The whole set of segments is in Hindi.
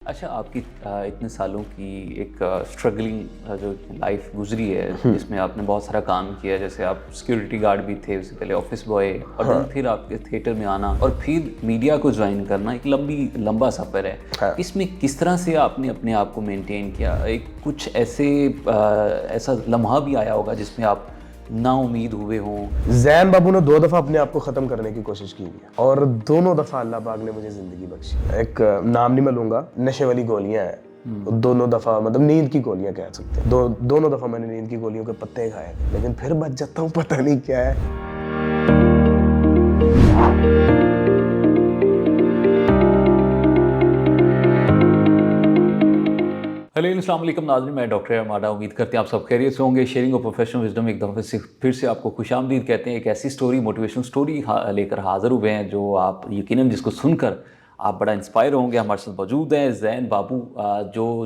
अच्छा, आपकी इतने सालों की एक स्ट्रगलिंग जो लाइफ गुजरी है, जिसमें आपने बहुत सारा काम किया, जैसे आप सिक्योरिटी गार्ड भी थे, उससे पहले ऑफिस बॉय, और देन हाँ, फिर आपके थिएटर में आना और फिर मीडिया को ज्वाइन करना एक लंबा सफ़र है। हाँ। इसमें किस तरह से आपने अपने आप को मेंटेन किया? एक कुछ ऐसा लम्हा भी आया होगा जिसमें आप ना उम्मीद हुए हों? जैन बाबू ने 2 दफा अपने आप को खत्म करने की कोशिश की है और दोनों दफा अल्लाह पाक ने मुझे जिंदगी बख्शी। एक नाम नहीं मैं लूंगा, नशे वाली गोलियां हैं। दोनों दफा मतलब नींद की गोलियां कह सकते हैं। दोनों दफा मैंने नींद की गोलियों के पत्ते खाए, लेकिन फिर बच जाता हूँ, पता नहीं क्या है। हेलो अस्सलाम वालेकुम नाज़रीन, मैं डॉक्टर अमादा। उम्मीद करते हैं आप सब खैरियत से होंगे। शेयरिंग ऑफ प्रोफेशनल विजडम एक दफ़े से फिर से आपको खुशामदीद कहते हैं। एक ऐसी स्टोरी, मोटिवेशनल स्टोरी लेकर हाज़िर हुए हैं जो आप यकीनन जिसको सुनकर आप बड़ा इंस्पायर होंगे। हमारे साथ मौजूद हैं ज़ैन बाबू,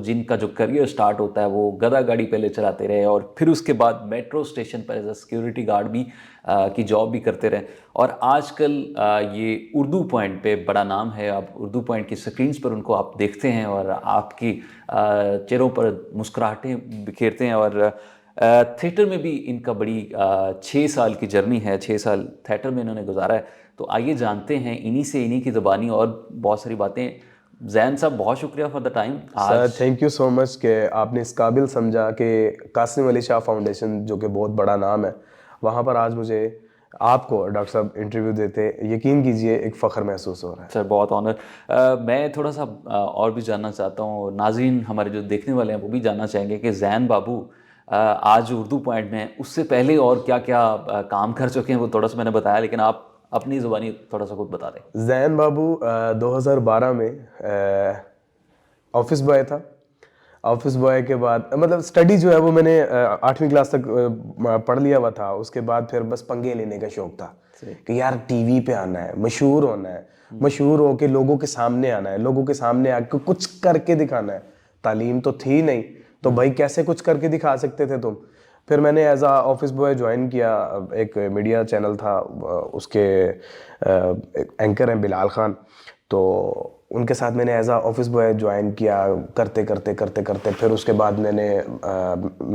जिनका जो करियर स्टार्ट होता है वो गधा गाड़ी पहले चलाते रहे और फिर उसके बाद मेट्रो स्टेशन पर एज अ सिक्योरिटी गार्ड भी की जॉब भी करते रहे, और आजकल ये उर्दू पॉइंट पे बड़ा नाम है। आप उर्दू पॉइंट की स्क्रीन्स पर उनको आप देखते हैं और आपकी चेहरों पर मुस्कुराहटें बिखेरते हैं। और थिएटर में भी इनका बड़ी 6 साल की जर्नी है, 6 साल थिएटर में इन्होंने गुजारा है। तो आइए जानते हैं इन्हीं की ज़बानी और बहुत सारी बातें। जैन साहब, बहुत शुक्रिया फॉर द टाइम। सर आज थैंक यू सो मच कि आपने इस काबिल समझा कि कासिम अली शाह फाउंडेशन जो कि बहुत बड़ा नाम है, वहाँ पर आज मुझे आपको डॉक्टर साहब इंटरव्यू देते यकीन कीजिए एक फ़ख्र महसूस हो रहा है। सर बहुत ऑनर। मैं थोड़ा सा और भी जानना चाहता हूँ, नाज़रीन हमारे जो देखने वाले हैं वो भी जानना चाहेंगे कि जैन बाबू आज उर्दू पॉइंट में हैं, उससे पहले और क्या क्या काम कर चुके हैं वो थोड़ा सा मैंने बताया, लेकिन आप अपनी ज़ुबानी थोड़ा सा खुद बता दें। जैन बाबू 2012 में ऑफिस बॉय था। ऑफिस बॉय के बाद मतलब स्टडी जो है वो मैंने 8वीं क्लास तक पढ़ लिया हुआ था। उसके बाद फिर बस पंगे लेने का शौक था कि यार टीवी पे आना है, मशहूर होना है, मशहूर होके लोगों के सामने आना है, लोगों के सामने आके कुछ करके दिखाना है। तालीम तो थी नहीं, तो भाई कैसे कुछ करके दिखा सकते थे तुम। फिर मैंने एज आ ऑफिस बॉय ज्वाइन किया। एक मीडिया चैनल था, उसके एंकर हैं बिलाल खान, तो उनके साथ मैंने एज आ ऑफिस बॉय ज्वाइन किया। करते करते करते करते फिर उसके बाद मैंने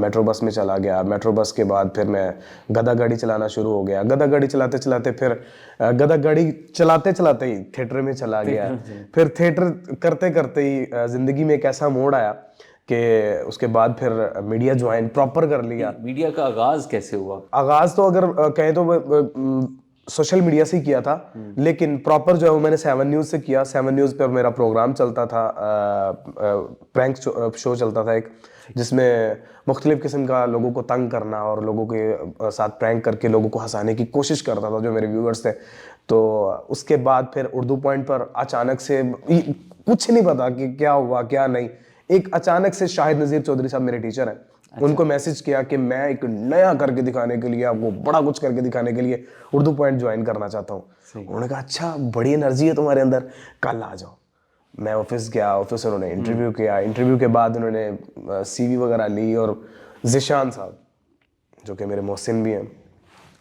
मेट्रो बस में चला गया। मेट्रो बस के बाद फिर मैं गधा गाड़ी चलाना शुरू हो गया। गधा गाड़ी चलाते चलाते फिर गधा गाड़ी चलाते चलाते ही थिएटर में चला गया। फिर थिएटर करते करते ही ज़िंदगी में एक ऐसा मोड़ आया कि उसके बाद फिर मीडिया ज्वाइन प्रॉपर कर लिया। मीडिया का आगाज़ कैसे हुआ? आगाज तो अगर कहें तो सोशल मीडिया से ही किया था, लेकिन प्रॉपर जो है वो मैंने 7 न्यूज़ से किया। 7 न्यूज़ पर मेरा प्रोग्राम चलता था, प्रैंक शो चलता था एक, जिसमें मुख्तलिफ किस्म का लोगों को तंग करना और लोगों के साथ प्रैंक करके लोगों को हंसाने की कोशिश करता था जो मेरे व्यूअर्स थे। तो उसके बाद फिर उर्दू पॉइंट पर अचानक से कुछ नहीं पता कि क्या हुआ क्या नहीं, एक अचानक से शाहिद नज़ीर चौधरी साहब मेरे टीचर हैं, उनको मैसेज किया कि मैं एक नया करके दिखाने के लिए, आपको बड़ा कुछ करके दिखाने के लिए उर्दू पॉइंट ज्वाइन करना चाहता हूँ। उन्होंने कहा अच्छा बड़ी एनर्जी है तुम्हारे अंदर, कल आ जाओ। मैं ऑफिस गया, ऑफिस उन्होंने इंटरव्यू किया। इंटरव्यू के बाद उन्होंने सीवी वगैरह ली और जिशान साहब जो कि मेरे मोहसिन भी हैं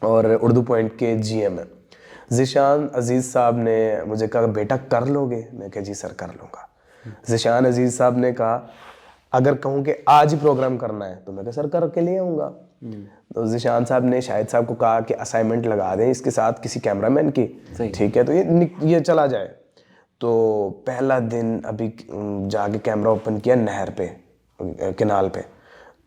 और उर्दू पॉइंट के जीएम हैं, जिशान अजीज़ साहब ने मुझे कहा बेटा कर लोगे? मैं कहा जी सर कर लूँगा। जिशान अजीज़ साहब ने कहा अगर कहूँ कि आज ही प्रोग्राम करना है, तो मैं कहा सर करके ले आऊँगा। तो जिशान साहब ने शाहिद साहब को कहा कि असाइनमेंट लगा दें इसके साथ किसी कैमरामैन की, ठीक है तो ये चला जाए। तो पहला दिन अभी जाके कैमरा ओपन किया नहर पे, किनाल पे,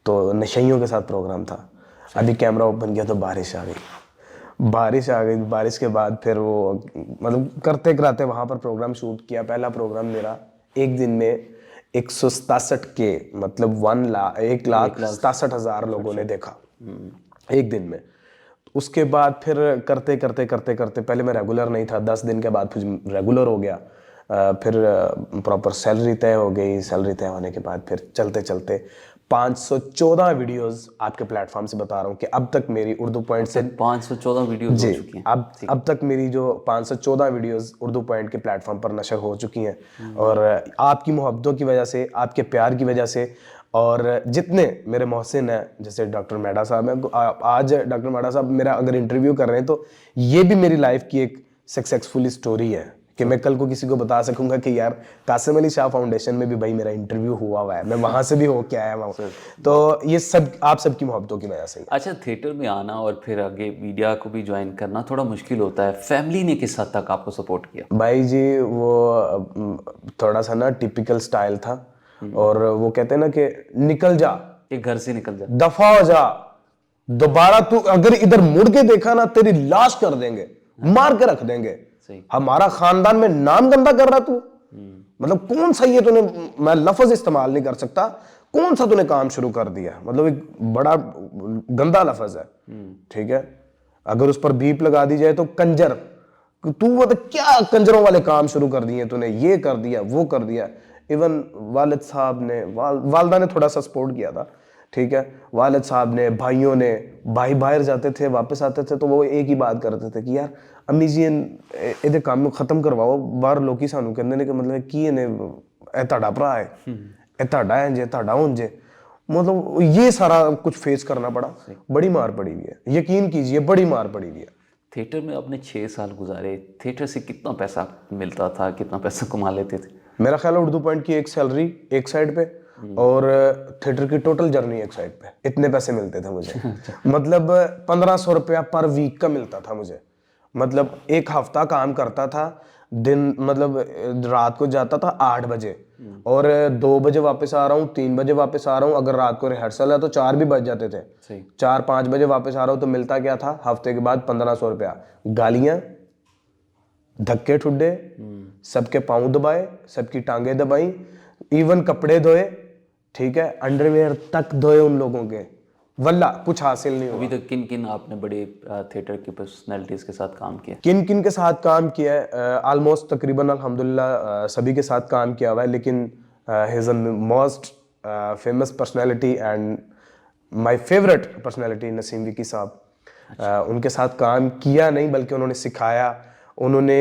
तो नशइयों के साथ प्रोग्राम था। अभी कैमरा ओपन किया तो बारिश आ गई। बारिश आ गई, बारिश के बाद फिर वो मतलब करते कराते वहाँ पर प्रोग्राम शूट किया। पहला प्रोग्राम मेरा एक दिन में 167 के मतलब 1,67,000 लोगों ने देखा एक दिन में। उसके बाद फिर करते करते करते करते पहले मैं रेगुलर नहीं था, 10 दिन के बाद फिर रेगुलर हो गया। फिर प्रॉपर सैलरी तय हो गई। सैलरी तय होने के बाद फिर चलते चलते 514 वीडियोस आपके प्लेटफॉर्म से बता रहा हूँ कि अब तक मेरी उर्दू पॉइंट से 514 वीडियोज़ हो चुकी हैं। अब तक मेरी जो 514 वीडियोस उर्दू पॉइंट के प्लेटफॉर्म पर नशर हो चुकी हैं। और आपकी मोहब्बतों की वजह से, आपके प्यार की वजह से, और जितने मेरे मोहसिन हैं जैसे डॉक्टर मेडा साहब हैं, आज डॉक्टर मेडा साहब मेरा अगर इंटरव्यू कर रहे हैं तो ये भी मेरी लाइफ की एक सक्सेसफुल स्टोरी है कि मैं कल को किसी को बता सकूंगा कि यार कासिम अली शाह फाउंडेशन में भी भाई मेरा इंटरव्यू हुआ है, मैं वहां से भी होके आया हूँ। तो ये सब आप सबकी मोहब्बतों की वजह से ही। अच्छा, थिएटर में आना और फिर आगे मीडिया को भी ज्वाइन करना थोड़ा मुश्किल होता है, फैमिली ने किस हद तक आपको सपोर्ट किया? भाई जी वो थोड़ा सा ना टिपिकल स्टाइल था, और वो कहते हैं ना कि निकल जा, कि घर से निकल जा। दफा हो जा, दोबारा तू अगर इधर मुड़ के देखा ना तेरी लाश कर देंगे, मार के रख देंगे, सही। हमारा खानदान में नाम गंदा कर रहा तू। मतलब कौन सा ये तूने, मैं लफ्ज इस्तेमाल नहीं कर सकता, कौन सा तूने काम शुरू कर दिया, मतलब एक बड़ा गंदा लफ्ज है, ठीक है। अगर उस पर बीप लगा दी जाए तो कंजर, तू मतलब क्या कंजरों वाले काम शुरू कर दिए तूने, ये कर दिया वो कर दिया। इवन वालिद साहब ने, वालदा ने थोड़ा सा सपोर्ट किया था, ठीक है। वालिद साहब ने, भाइयों ने, भाई बाहर जाते थे वापस आते थे तो वो एक ही बात करते थे कि यार अम्मी जी ਇਹਦੇ ਕੰਮ ਨੂੰ ਖਤਮ ਕਰਵਾਓ, ਬਾਹਰ ਲੋਕੀ ਸਾਨੂੰ ਕਹਿੰਦੇ ਨੇ ਕਿ ਮਤਲਬ ਕੀ ਇਹਨੇ ਇਹ ਤੁਹਾਡਾ ਭਰਾ ਹੈ, ਇਹ ਤੁਹਾਡਾ ਹੈ ਜੇ ਤੁਹਾਡਾ ਹੋਂ ਜੇ, मतलब ये सारा कुछ फेस करना पड़ा, बड़ी मार पड़ी हुई है, यकीन कीजिए बड़ी मार पड़ी हुई है। थिएटर में आपने 6 साल गुजारे, थिएटर से कितना पैसा मिलता था, कितना पैसा कमा लेते थे? मेरा ख्याल है उर्दू पॉइंट की एक सैलरी एक साइड पे और थिएटर की टोटल जर्नी एक साइड पे, इतने पैसे मिलते थे मुझे। मतलब 1500 रुपया पर वीक का मिलता था मुझे। मतलब एक हफ्ता काम करता था, दिन मतलब रात को जाता था 8 बजे और 2 बजे वापस आ रहा हूँ, 3 बजे वापस आ रहा हूँ, अगर रात को रिहर्सल है तो 4 भी बज जाते थे। 4-5 बजे वापस आ रहा हूँ तो मिलता क्या था हफ्ते के बाद 1500 रुपया, गालियाँ, धक्के ठुड्डे, सबके पाँव दबाए, सबकी टांगे दबाई, इवन कपड़े धोए, ठीक है, अंडरवेयर तक धोए उन लोगों के, वल्ला कुछ हासिल नहीं हुआ। अभी तक किन किन आपने बड़े थिएटर की पर्सनैलिटीज़ के साथ काम किया? किन किन के साथ काम किया है? ऑलमोस्ट तकरीबन अल्हम्दुलिल्लाह सभी के साथ काम किया हुआ है, लेकिन he is a most famous personality and my favourite personality Naseem Vicky साहब। उनके साथ काम किया नहीं बल्कि उन्होंने सिखाया, उन्होंने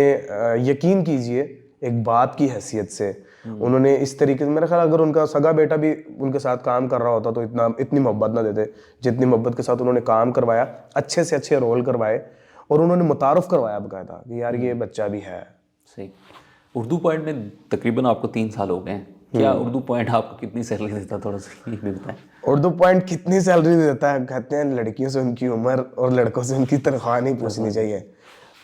यकीन कीजिए एक बाप की हैसियत से उन्होंने इस तरीके से, मेरा ख्याल अगर उनका सगा बेटा भी उनके साथ काम कर रहा होता तो इतनी मोहब्बत ना देते जितनी मोहब्बत के साथ उन्होंने काम करवाया, अच्छे से अच्छे रोल करवाए और उन्होंने मुतारफ़ करवाया बकायदा कि यार ये बच्चा भी है। सही। उर्दू पॉइंट में तकरीबन आपको 3 साल हो गए हैं, क्या उर्दू पॉइंट आपको कितनी सैलरी देता है, थोड़ा सा ये भी बताएं। उर्दू पॉइंट कितनी सैलरी देता है? कहते हैं लड़कियों से उनकी उम्र और लड़कों से उनकी तनख्वाह नहीं पूछनी चाहिए।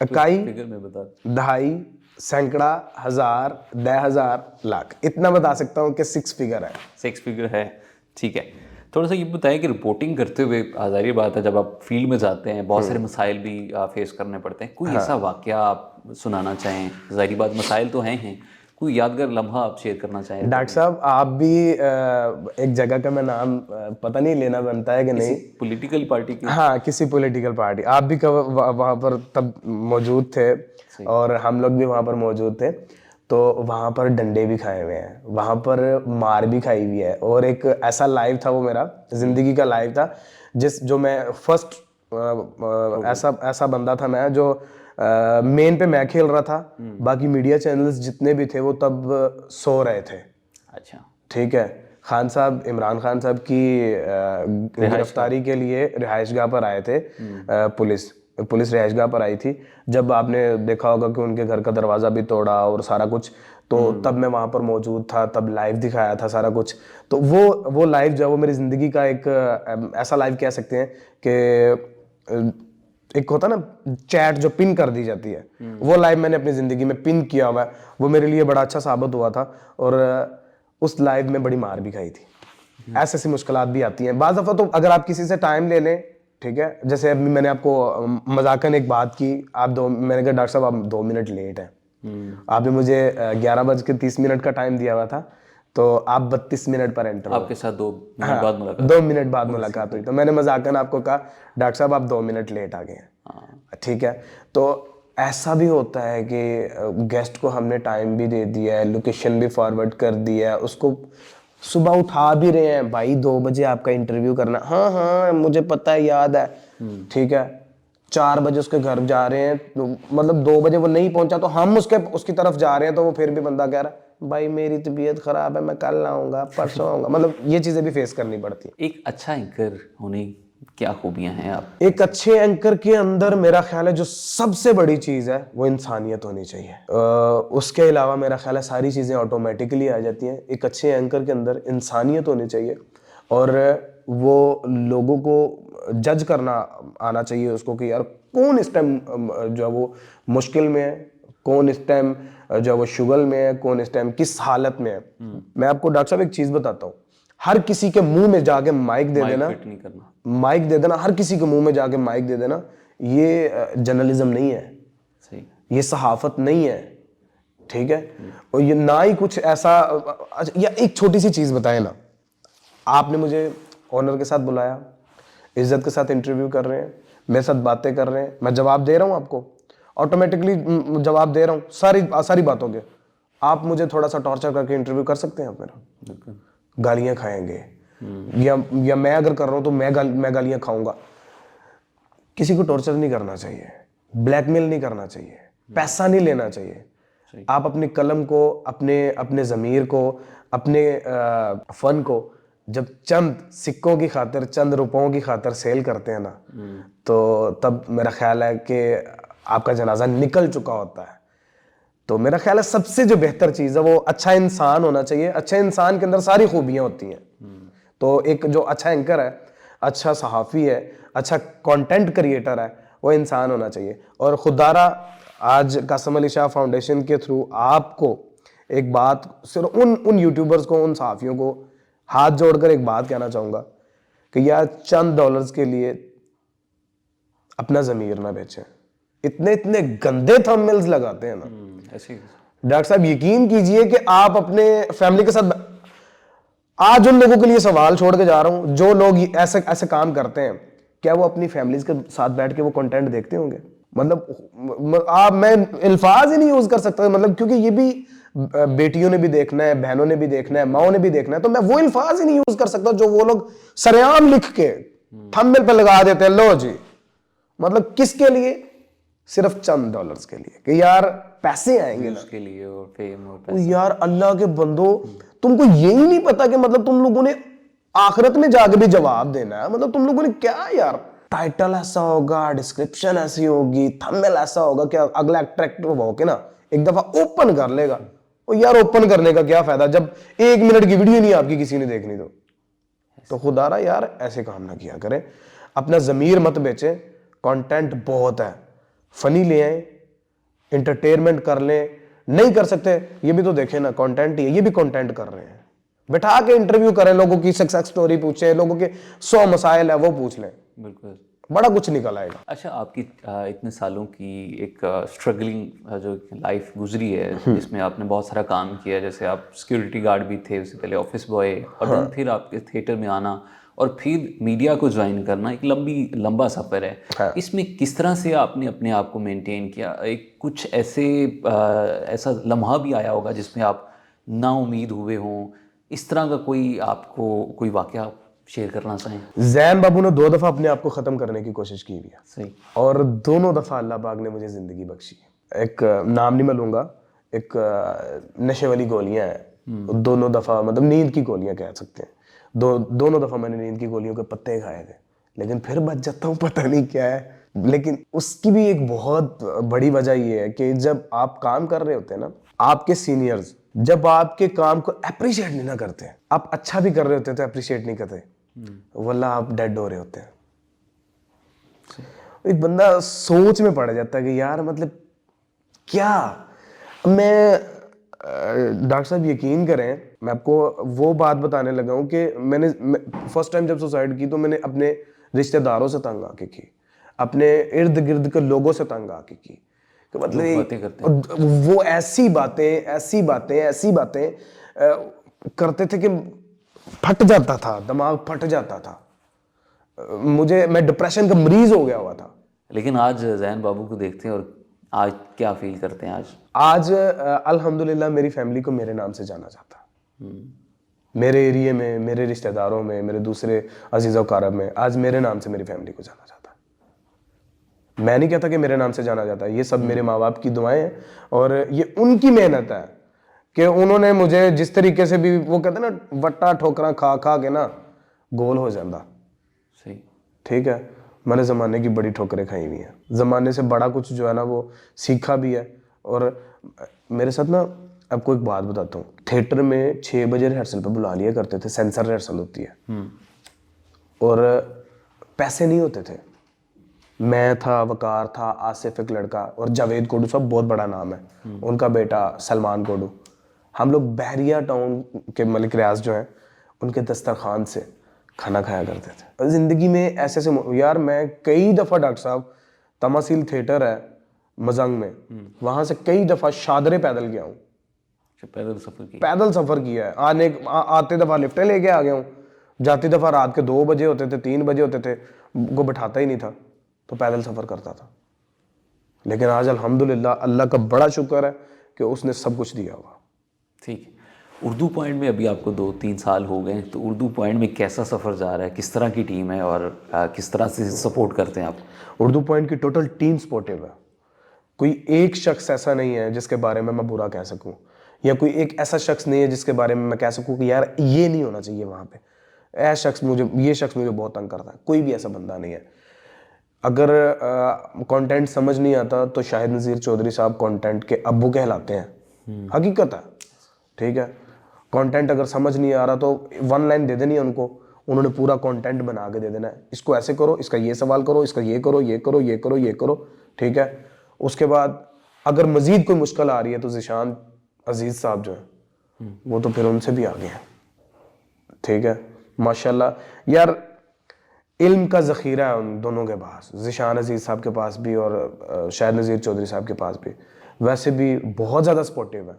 इकाई, फिगर में बता। दहाई, सैकड़ा, हजार, 10,000, लाख, इतना बता सकता हूँ कि 6 फिगर है। 6 फिगर है, ठीक है। थोड़ा सा ये बताएं कि रिपोर्टिंग करते हुए ज़ाहिर बात है जब आप फील्ड में जाते हैं बहुत सारे मसाइल भी फेस करने पड़ते हैं, कोई ऐसा वाकया आप सुनाना चाहें? ज़ाहिर बात मसाइल तो हैं, कोई यादगार लम्हा आप शेयर करना चाहें? डॉक्टर साहब आप भी एक जगह का मैं नाम पता नहीं लेना बनता है कि नहीं, पॉलिटिकल पार्टी की? हाँ किसी पॉलिटिकल पार्टी, आप भी वहाँ पर तब मौजूद थे और हम लोग भी वहाँ पर मौजूद थे, तो वहाँ पर डंडे भी खाए हुए हैं, वहाँ पर मार भी खाई हुई है। और एक ऐसा लाइव था, वो मेरा ज़िंदगी का लाइव था जो मैं फर्स्ट ऐसा बंदा था मैं जो मेन पे मैं खेल रहा था, बाकी मीडिया चैनल्स जितने भी थे वो तब सो रहे थे। अच्छा, ठीक है। खान साहब, इमरान खान साहब की गिरफ्तारी के लिए रिहाइशगाह पर आए थे, पुलिस रिहाइशगाह पर आई थी। जब आपने देखा होगा कि उनके घर का दरवाज़ा भी तोड़ा और सारा कुछ, तो तब मैं वहाँ पर मौजूद था, तब लाइव दिखाया था सारा कुछ। तो वो लाइव जो है वो मेरी ज़िंदगी का एक ऐसा लाइव कह सकते हैं कि एक होता ना चैट जो पिन कर दी जाती है, वो लाइव मैंने अपनी ज़िंदगी में पिन किया हुआ है, वो मेरे लिए बड़ा अच्छा साबित हुआ था। और उस लाइव में बड़ी मार भी खाई थी। ऐसी ऐसी मुश्किलात भी आती हैं बाज़ दफ़ा, तो अगर आप किसी से टाइम ले लें, ठीक है, जैसे अभी मैंने आपको मजाकन एक बात की, मैंने कहा डॉक्टर साहब आप 2 मिनट लेट हैं, आपने मुझे 11:30 का टाइम दिया हुआ था, तो आप 32 मिनट पर एंटर हो। आपके साथ 2 मिनट बाद मुलाकात? 2 मिनट बाद मुलाकात हुई, तो मैंने मजाकन आपको कहा डॉक्टर साहब आप 2 मिनट लेट आ गए हैं, ठीक है। तो ऐसा भी होता है कि गेस्ट को हमने टाइम भी दे दिया है, लोकेशन भी फॉरवर्ड कर दिया है, उसको सुबह उठा भी रहे हैं, भाई 2 बजे आपका इंटरव्यू करना, हाँ हाँ मुझे पता है, याद है, ठीक है। 4 बजे उसके घर जा रहे हैं, तो मतलब 2 बजे वो नहीं पहुंचा तो हम उसकी तरफ जा रहे हैं, तो वो फिर भी बंदा कह रहा है भाई मेरी तबीयत खराब है, मैं कल आऊँगा, परसों आऊँगा। मतलब ये चीज़ें भी फेस करनी पड़ती है। एक अच्छा एंकर होने क्या खूबियां हैं आप? एक अच्छे एंकर के अंदर मेरा ख्याल है जो सबसे बड़ी चीज है वो इंसानियत होनी चाहिए। उसके अलावा मेरा ख्याल है सारी चीजें ऑटोमेटिकली आ जाती हैं। एक अच्छे एंकर के अंदर इंसानियत होनी चाहिए और वो लोगों को जज करना आना चाहिए उसको कि यार कौन इस टाइम जो है वो मुश्किल में है, कौन इस टाइम जो है वो शुगल में है, कौन इस टाइम किस हालत में है। मैं आपको डॉक्टर साहब एक चीज बताता हूँ, हर किसी के मुंह में जाके माइक दे देना, फिट नहीं करना। माइक दे देना, हर किसी के मुंह में जाके माइक दे देना, ये जर्नलिज्म नहीं है, सही। ये सहाफत नहीं है, ठीक है। और ये ना ही कुछ ऐसा या एक छोटी सी चीज बताए ना, आपने मुझे ऑनर के साथ बुलाया, इज्जत के साथ इंटरव्यू कर रहे हैं, मेरे साथ बातें कर रहे हैं, मैं जवाब दे रहा हूं आपको, ऑटोमेटिकली जवाब दे रहा हूं सारी बातों के। आप मुझे थोड़ा सा टॉर्चर करके इंटरव्यू कर सकते हैं आप मेरा? गालियां खाएंगे या मैं अगर कर रहा हूं तो मैं गालियां खाऊंगा। किसी को टॉर्चर नहीं करना चाहिए, ब्लैकमेल नहीं करना चाहिए, पैसा नहीं लेना चाहिए। आप अपनी कलम को, अपने ज़मीर को, अपने फन को जब चंद सिक्कों की खातिर, चंद रुपयों की खातिर सेल करते हैं ना, तो तब मेरा ख्याल है कि आपका जनाजा निकल चुका होता है। तो मेरा ख्याल है सबसे जो बेहतर चीज़ है वो अच्छा इंसान होना चाहिए। अच्छे इंसान के अंदर सारी खूबियां होती हैं। तो एक जो अच्छा एंकर है, अच्छा सहाफ़ी है, अच्छा कंटेंट क्रिएटर है, वो इंसान होना चाहिए। और खुदारा आज कासिम अली शाह फाउंडेशन के थ्रू आपको एक बात, सिर्फ उन यूट्यूबर्स को, उन सहाफ़ियों को हाथ जोड़कर एक बात कहना चाहूँगा कि यार चंद डॉलर्स के लिए अपना ज़मीर ना बेचें। इतने गंदे थंबनेल्स लगाते हैं ना ऐसे। डॉक्टर साहब, यकीन कीजिए कि आप अपने फैमिली के साथ, आज उन लोगों के लिए सवाल छोड़ के जा रहा हूं जो लोग ऐसे ऐसे काम करते हैं, क्या वो अपनी फैमिलीज के साथ बैठ के वो कंटेंट देखते होंगे? मतलब आप, मैं अल्फाज ही नहीं यूज कर सकता, मतलब क्योंकि ये भी बेटियों ने भी देखना है, बहनों ने भी देखना है, माओ ने भी देखना है, तो मैं वो अल्फाज ही नहीं यूज कर सकता जो वो लोग सरेआम लिख के थंबनेल पे लगा देते हैं। लो जी, मतलब किसके लिए? सिर्फ चंद डॉलर्स के लिए कि यार पैसे आएंगे ना, उसके लिए और फेम और तो यार अल्लाह के बंदो, तुमको यही नहीं पता कि मतलब तुम लोगों ने आखिरत में जाके भी जवाब देना है। मतलब तुम लोगों ने क्या यार, टाइटल ऐसा होगा, डिस्क्रिप्शन ऐसी होगी, थंबनेल ऐसा होगा कि अगला अट्रैक्टिव होके ना एक दफा ओपन कर लेगा। और यार ओपन करने का क्या फायदा जब 1 मिनट की वीडियो नहीं आपकी किसी ने देखनी। तो खुदारा यार ऐसे काम ना किया करें, अपना जमीर मत बेचें। कंटेंट बहुत है, फनी ले आए, एंटरटेनमेंट कर लें, नहीं कर सकते ये भी तो देखें ना, कंटेंट ही है, ये भी कंटेंट कर रहे हैं। बैठा के इंटरव्यू करें, लोगों की सक्सेस स्टोरी पूछे, लोगों के 100 मसाइल है वो पूछ लें, बिल्कुल बड़ा कुछ निकल आएगा। अच्छा, आपकी इतने सालों की एक स्ट्रगलिंग जो लाइफ गुजरी है जिसमें आपने बहुत सारा काम किया, जैसे आप सिक्योरिटी गार्ड भी थे, उससे पहले ऑफिस बॉय, और then फिर आपके थिएटर में आना और फिर मीडिया को ज्वाइन करना, एक लंबा सफ़र है। इसमें किस तरह से आपने अपने आप को मेंटेन किया? एक कुछ ऐसा लम्हा भी आया होगा जिसमें आप नाउम्मीद हुए हों, इस तरह का कोई आपको कोई वाकया शेयर करना चाहें? जैन बाबू ने 2 दफा अपने आप को खत्म करने की कोशिश की हुई है, सही। और दोनों दफा अल्लाह पाक ने मुझे जिंदगी बख्शी है। एक नाम नहीं मैं लूंगा, एक नशे वाली गोलियां हैं, दोनों दफा, मतलब नींद की गोलियां कह सकते हैं, दोनों दफा मैंने नींद की गोलियों के पत्ते खाए थे, लेकिन फिर बच जाता हूँ, पता नहीं क्या है। लेकिन उसकी भी एक बहुत बड़ी वजह ये है कि जब आप काम कर रहे होते हैं ना, आपके सीनियर्स जब आपके काम को अप्रिशिएट नहीं ना करते, आप अच्छा भी कर रहे होते हैं तो अप्रिशिएट नहीं करते, वल्ला आप डेड हो रहे होते हैं। एक बंदा सोच में पड़ जाता है कि यार मतलब क्या। मैं डॉक्टर साहब यकीन करें, मैं आपको वो बात बताने लगा हूं कि मैंने फर्स्ट टाइम जब सुसाइड की तो मैंने अपने रिश्तेदारों से तंग आके की, अपने इर्द गिर्द के लोगों से तंग आके की, कि मतलब वो ऐसी बातें करते थे कि फट जाता था, दिमाग फट जाता था, मैं डिप्रेशन का मरीज हो गया हुआ था। लेकिन आज जैन बाबू को देखते हैं और आज क्या फील करते हैं? आज अल्हम्दुलिल्लाह मेरी फैमिली को मेरे नाम से जाना जाता है, मेरे एरिया में, मेरे रिश्तेदारों में, मेरे दूसरे अजीज़ वक़ारब में, आज मेरे नाम से मेरी फैमिली को जाना जाता है। मैं नहीं कहता कि मेरे नाम से जाना जाता है, ये सब मेरे माँ बाप की दुआएं हैं और ये उनकी मेहनत है कि उन्होंने मुझे जिस तरीके से भी, वो कहते हैं ना, वट्टा ठोकरा खा खा के ना गोल हो जाता। सही। ठीक है, मैंने ज़माने की बड़ी ठोकरें खाई हुई हैं, ज़माने से बड़ा कुछ जो है ना वो सीखा भी है। और मेरे साथ ना, आपको एक बात बताता हूँ, थिएटर में 6 बजे रिहर्सल पे बुला लिया करते थे, सेंसर रिहर्सल होती है, और पैसे नहीं होते थे। मैं था, वकार था, आसिफ एक लड़का, और जावेद कोडू साहब बहुत बड़ा नाम है, उनका बेटा सलमान कोडू। हम लोग बहरिया टाउन के मलिक रियाज जो हैं, उनके दस्तरखान से खाना खाया करते थे। ज़िंदगी में ऐसे ऐसे यार, मैं कई दफ़ा, डॉक्टर साहब, तमासील थिएटर है मजंग में, वहाँ से कई दफ़ा शादरे पैदल गया हूँ, पैदल सफ़र की? पैदल सफ़र किया है। आते दफ़ा लिफ्टें लेके आ गया हूँ, जाती दफ़ा रात के 2 बजे होते थे, 3 बजे होते थे, को बैठाता ही नहीं था, तो पैदल सफ़र करता था। लेकिन आज अल्हम्दुलिल्लाह, अल्लाह का बड़ा शुक्र है कि उसने सब कुछ दिया हुआ। ठीक है। उर्दू पॉइंट में अभी आपको 2-3 साल हो गए, तो उर्दू पॉइंट में कैसा सफ़र जा रहा है, किस तरह की टीम है और किस तरह से सपोर्ट करते हैं आप? उर्दू पॉइंट की टोटल टीम सपोर्टिव है। कोई एक शख्स ऐसा नहीं है जिसके बारे में मैं बुरा कह सकूं, या कोई एक ऐसा शख्स नहीं है जिसके बारे में मैं कह सकूं कि यार ये नहीं होना चाहिए वहाँ पे, ये शख्स मुझे बहुत तंग करता है। कोई भी ऐसा बंदा नहीं है। अगर कंटेंट समझ नहीं आता तो शाहिद नज़ीर चौधरी साहब कंटेंट के अब्बू कहलाते हैं, हकीकत है। ठीक है, कंटेंट अगर समझ नहीं आ रहा तो 1 लाइन दे देनी है उनको, उन्होंने पूरा कंटेंट बना के दे देना है, इसको ऐसे करो, इसका ये सवाल करो, इसका ये करो, ये करो, ये करो, ये करो। ठीक है, उसके बाद अगर मजीद कोई मुश्किल आ रही है तो ज़िशान अजीज़ साहब जो है वो तो फिर उनसे भी आगे हैं। ठीक है, माशाल्लाह यार, इल्म का ज़ख़ीरा है उन दोनों के पास, ज़िशान अजीज़ साहब के पास भी और शाहिद नज़ीर चौधरी साहब के पास भी। वैसे भी बहुत ज़्यादा सपोर्टिव है,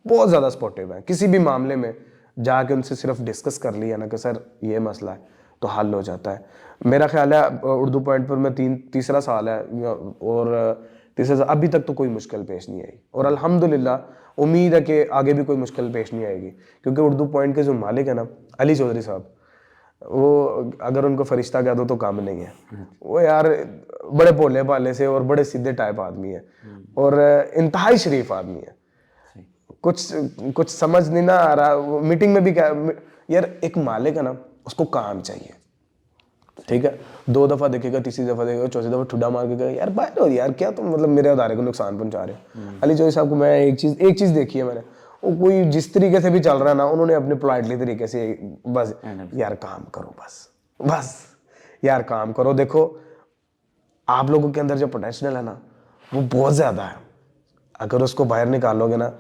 बहुत ज़्यादा सपोर्टिव है। किसी भी मामले में जाके उनसे सिर्फ डिस्कस कर लिया ना कि सर ये मसला है, तो हल हो जाता है। मेरा ख्याल है उर्दू पॉइंट पर मैं तीसरा साल है, और तीसरे साल अभी तक तो कोई मुश्किल पेश नहीं आई, और अल्हम्दुलिल्लाह उम्मीद है कि आगे भी कोई मुश्किल पेश नहीं आएगी, क्योंकि उर्दू पॉइंट के जो मालिक है ना, अली चौधरी साहब, वो अगर उनको फरिश्ता कह दो तो काम नहीं है। वो यार बड़े भोले भाले से और बड़े सीधे टाइप आदमी है, और इंतहाई शरीफ आदमी है। कुछ समझ नहीं ना आ रहा, मीटिंग में भी क्या यार, एक मालिक है ना, उसको काम चाहिए। ठीक है, 2 दफ़ा देखेगा, तीसरी दफ़ा देखेगा, चौथी दफ़ा ठुड्डा मार के कहेगा यार बाहर हो यार, क्या तुम मतलब मेरे अदारे को नुकसान पहुंचा रहे हो। अली चौधरी साहब को मैं एक चीज़ देखी है मैंने, वो कोई जिस तरीके से भी चल रहा है ना, उन्होंने अपने पोलाइटली तरीके से बस यार काम करो, बस यार काम करो। देखो, आप लोगों के अंदर जो पोटेंशियल है ना, वो बहुत ज़्यादा है। अगर उसको बाहर निकालोगे ना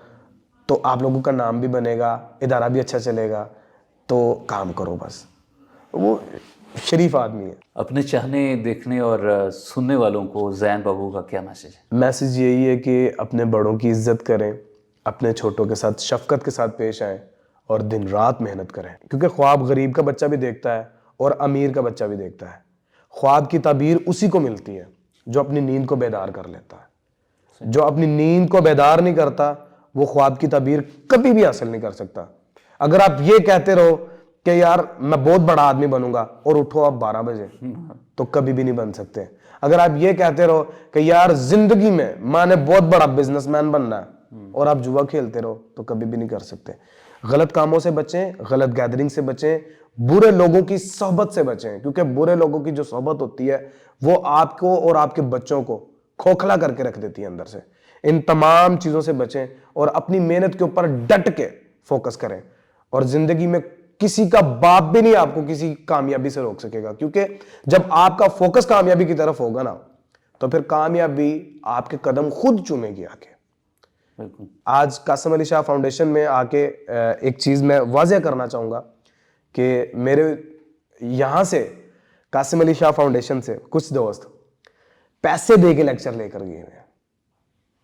तो आप लोगों का नाम भी बनेगा, इदारा भी अच्छा चलेगा, तो काम करो बस। वो शरीफ आदमी है। अपने चाहने, देखने और सुनने वालों को ज़ैन बाबू का क्या मैसेज है? मैसेज यही है कि अपने बड़ों की इज्जत करें, अपने छोटों के साथ शफकत के साथ पेश आएँ, और दिन रात मेहनत करें, क्योंकि ख्वाब गरीब का बच्चा भी देखता है और अमीर का बच्चा भी देखता है। ख्वाब की ताबीर उसी को मिलती है जो अपनी नींद को बेदार कर लेता है। जो अपनी नींद को बेदार नहीं करता, वो ख्वाब की ताबीर कभी भी हासिल नहीं कर सकता। अगर आप ये कहते रहो कि यार मैं बहुत बड़ा आदमी बनूंगा, और उठो आप 12 बजे, तो कभी भी नहीं बन सकते। अगर आप ये कहते रहो कि यार जिंदगी में मैंने बहुत बड़ा बिजनेसमैन बनना है, और आप जुआ खेलते रहो, तो कभी भी नहीं कर सकते। गलत कामों से बचें, गलत गैदरिंग से बचें, बुरे लोगों की सोहबत से बचें, क्योंकि बुरे लोगों की जो सोहबत होती है वो आपको और आपके बच्चों को खोखला करके रख देती है अंदर से। इन तमाम चीज़ों से बचें और अपनी मेहनत के ऊपर डट के फोकस करें, और जिंदगी में किसी का बाप भी नहीं आपको किसी कामयाबी से रोक सकेगा, क्योंकि जब आपका फोकस कामयाबी की तरफ होगा ना, तो फिर कामयाबी आपके कदम खुद चूमेगी आके। आज कासिम अली शाह फाउंडेशन में आके एक चीज़ मैं वाज़ेह करना चाहूँगा कि मेरे यहाँ से कासिम अली शाह फाउंडेशन से कुछ दोस्त पैसे दे के लेक्चर लेकर गए हैं,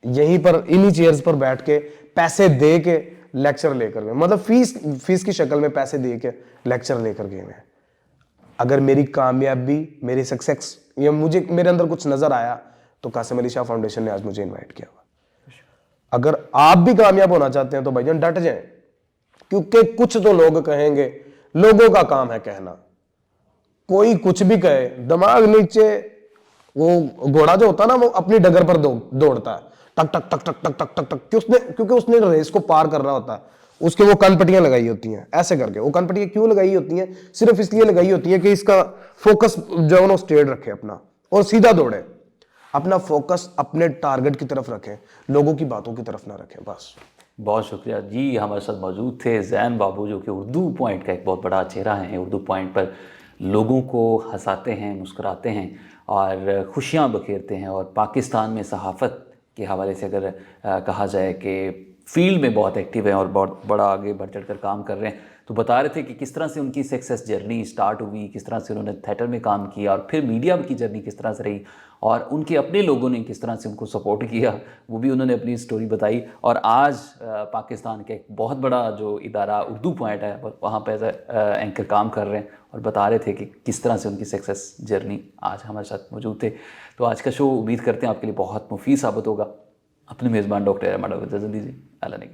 यहीं पर इन्हीं चेयर्स पर बैठ के पैसे दे के लेक्चर लेकर गए, मतलब फीस की शक्ल में पैसे दे के लेक्चर लेकर गए हैं। अगर मेरी कामयाबी, मेरी सक्सेस, या मेरे अंदर कुछ नजर आया, तो कासिम अली शाह फाउंडेशन ने आज मुझे इनवाइट किया हुआ। अगर आप भी कामयाब होना चाहते हैं तो भाईजान डट जाएं, क्योंकि कुछ तो लोग कहेंगे, लोगों का काम है कहना। कोई कुछ भी कहे, दिमाग नीचे, वो घोड़ा जो होता है ना, वो अपनी डगर पर दौड़ता है, टक टक टक टक टक टक टक टक, क्योंकि उसने रेस को पार करना होता है। उसके वो कान पट्टियां लगाई होती हैं ऐसे करके। वो कान पट्टियां क्यों लगाई होती हैं? सिर्फ इसलिए लगाई होती है कि इसका फोकस जो है ना स्ट्रेट रखे अपना और सीधा दौड़े। अपना फोकस अपने टारगेट की तरफ रखें, लोगों की बातों की तरफ ना रखें बस। बहुत शुक्रिया जी। हमारे साथ मौजूद थे ज़ैन बाबू, जो कि उर्दू पॉइंट का एक बहुत बड़ा चेहरा है। उर्दू पॉइंट पर लोगों को हंसाते हैं, मुस्कुराते हैं और खुशियाँ बखेरते हैं। और पाकिस्तान में सहाफ़त के हवाले से अगर कहा जाए कि फील्ड में बहुत एक्टिव हैं और बहुत बड़ा आगे बढ़ चढ़ कर काम कर रहे हैं। तो बता रहे थे कि किस तरह से उनकी सक्सेस जर्नी स्टार्ट हुई, किस तरह से उन्होंने थिएटर में काम किया और फिर मीडिया की जर्नी किस तरह से रही, और उनके अपने लोगों ने किस तरह से उनको सपोर्ट किया, वो भी उन्होंने अपनी स्टोरी बताई। और आज पाकिस्तान के एक बहुत बड़ा जो इदारा उर्दू पॉइंट है वहाँ पर एंकर काम कर रहे हैं और बता रहे थे कि किस तरह से उनकी सक्सेस जर्नी आज हमारे साथ मौजूद थे। तो आज का शो उम्मीद करते हैं आपके लिए बहुत मुफीद साबित होगा। अपने मेज़बान डॉक्टर अहमद को इजाज़त दीजिए। अल्लाह ने